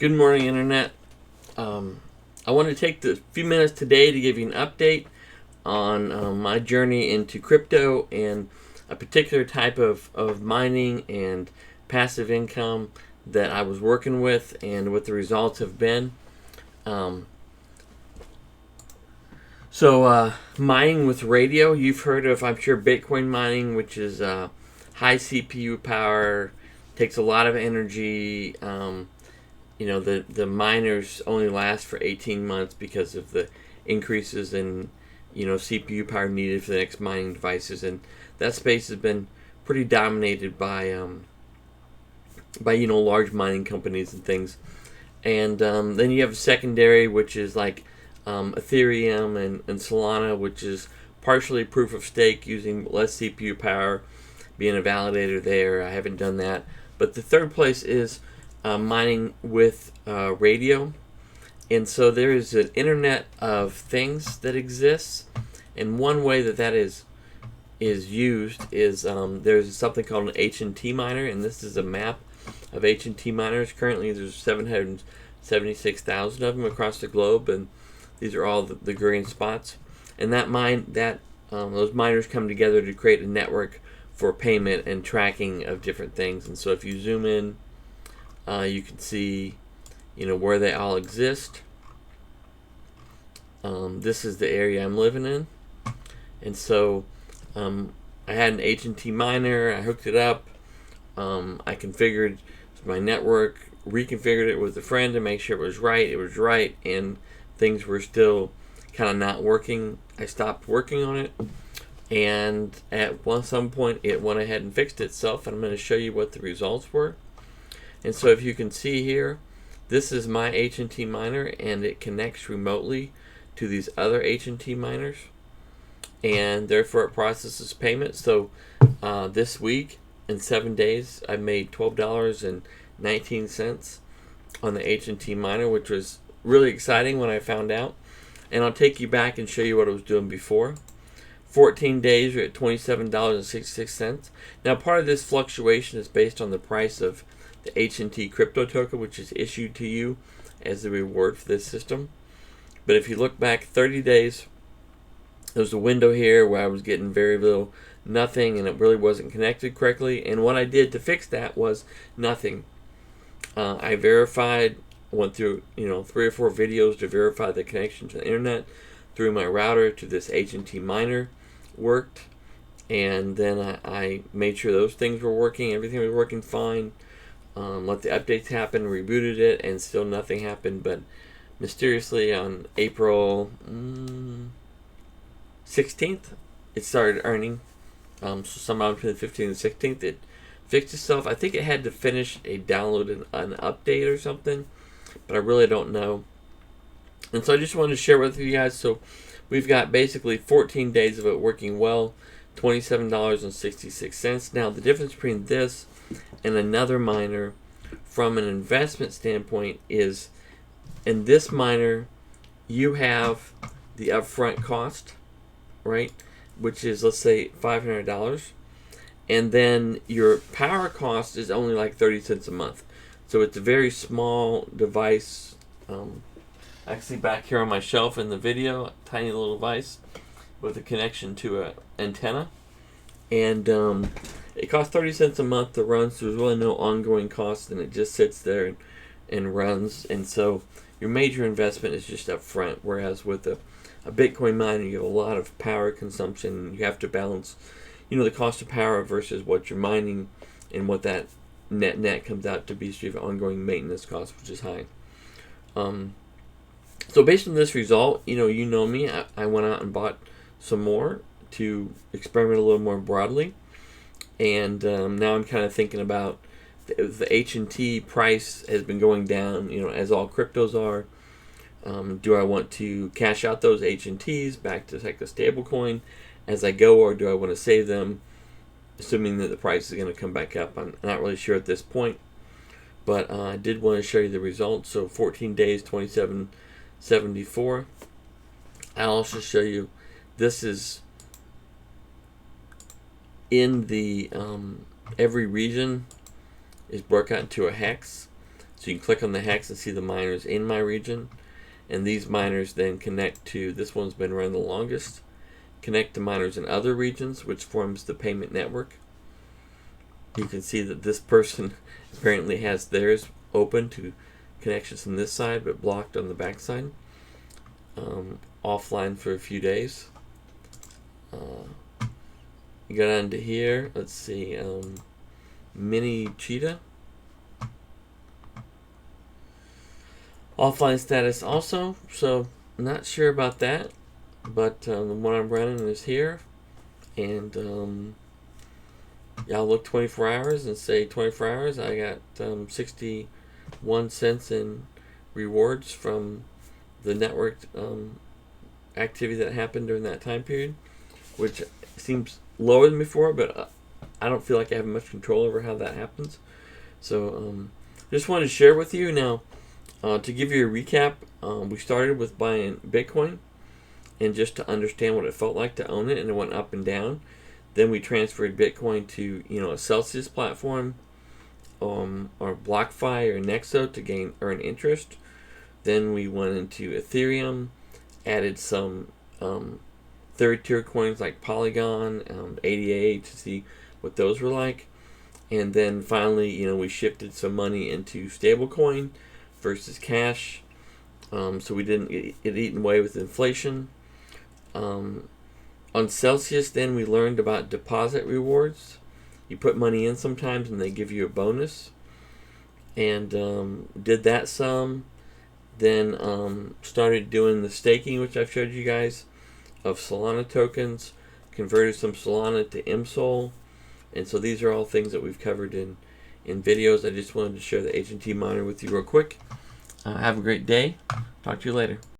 Good morning, Internet. I want to take the few minutes today to give you an update on my journey into crypto and a particular type of mining and passive income that I was working with and what the results have been. Um, Mining with radio, you've heard of, I'm sure, Bitcoin mining, which is high CPU power, takes a lot of energy. The miners only last for 18 months because of the increases in CPU power needed for the next mining devices, and that space has been pretty dominated by large mining companies and things. And then you have a secondary, which is like Ethereum and Solana, which is partially proof of stake using less CPU power, being a validator there. I haven't done that. But the third place is mining with radio. And so there is an Internet of Things that exists. And one way that is used is there's something called an H&T miner, and this is a map of H&T miners. Currently, there's 776,000 of them across the globe, and these are all the green spots. And those miners come together to create a network for payment and tracking of different things. And so if you zoom in, you can see, where they all exist. This is the area I'm living in, and so I had an H&T miner. I hooked it up. I configured my network, reconfigured it with a friend to make sure it was right. It was right, and things were still kind of not working. I stopped working on it, and at some point it went ahead and fixed itself, and I'm going to show you what the results were. And so if you can see here, this is my H&T miner, and it connects remotely to these other H&T miners, and therefore it processes payment. So this week, in 7 days, I made $12.19 on the H&T miner, which was really exciting when I found out. And I'll take you back and show you what I was doing before. 14 days, you're at $27.66. Now, part of this fluctuation is based on the price of the H&T crypto token, which is issued to you as the reward for this system. But if you look back 30 days, there's a window here where I was getting very little, nothing, and it really wasn't connected correctly. And what I did to fix that was nothing. I verified, went through 3 or 4 videos to verify the connection to the internet through my router to this H&T miner worked, and then I made sure those things were working. Everything was working fine. Let the updates happen, rebooted it, and still nothing happened. But mysteriously on April 16th, it started earning. So sometime between the 15th and 16th, it fixed itself. I think it had to finish a download and an update or something, but I really don't know. And so I just wanted to share with you guys. So we've got basically 14 days of it working well, $27.66. Now the difference between this and another miner from an investment standpoint is, in this miner you have the upfront cost, right, which is, let's say, $500, and then your power cost is only like 30 cents a month. So it's a very small device. Actually, back here on my shelf in the video, a tiny little device with a connection to an antenna, and it costs 30 cents a month to run, so there's really no ongoing cost, and it just sits there and runs. And so your major investment is just up front, whereas with a Bitcoin miner, you have a lot of power consumption. You have to balance, the cost of power versus what you're mining and what that net comes out to be. So you have ongoing maintenance costs, which is high. So based on this result, you know me, I went out and bought some more to experiment a little more broadly. And now I'm kind of thinking about the H&T price has been going down, as all cryptos are. Do I want to cash out those H&Ts back to like a stable coin as I go, or do I want to save them, assuming that the price is going to come back up? I'm not really sure at this point, but I did want to show you the results. So 14 days, 27.74. I'll also show you, this is in the every region is broken out into a hex. So you can click on the hex and see the miners in my region. And these miners then connect to, this one's been running the longest, connect to miners in other regions, which forms the payment network. You can see that this person apparently has theirs open to connections on this side, but blocked on the back side. Offline for a few days. You go down to here, let's see, Mini Cheetah. Offline status also, so not sure about that, but the one I'm running is here, and y'all look 24 hours and say 24 hours. I got 61 cents in rewards from the network activity that happened during that time period, which seems lower than before, but I don't feel like I have much control over how that happens. So just wanted to share with you now. To give you a recap, we started with buying Bitcoin, and just to understand what it felt like to own it, and it went up and down. Then we transferred Bitcoin to a Celsius platform, or Blockfi or Nexo to earn interest. Then we went into Ethereum, added some third tier coins like Polygon, ADA to see what those were like, and then finally we shifted some money into stablecoin versus cash, so we didn't get eaten away with inflation. On Celsius, then we learned about deposit rewards. You put money in sometimes and they give you a bonus, and did that some. Then started doing the staking, which I've showed you guys, of Solana tokens, converted some Solana to MSOL, and so these are all things that we've covered in videos. I just wanted to share the H&T miner with you real quick. Have a great day. Talk to you later.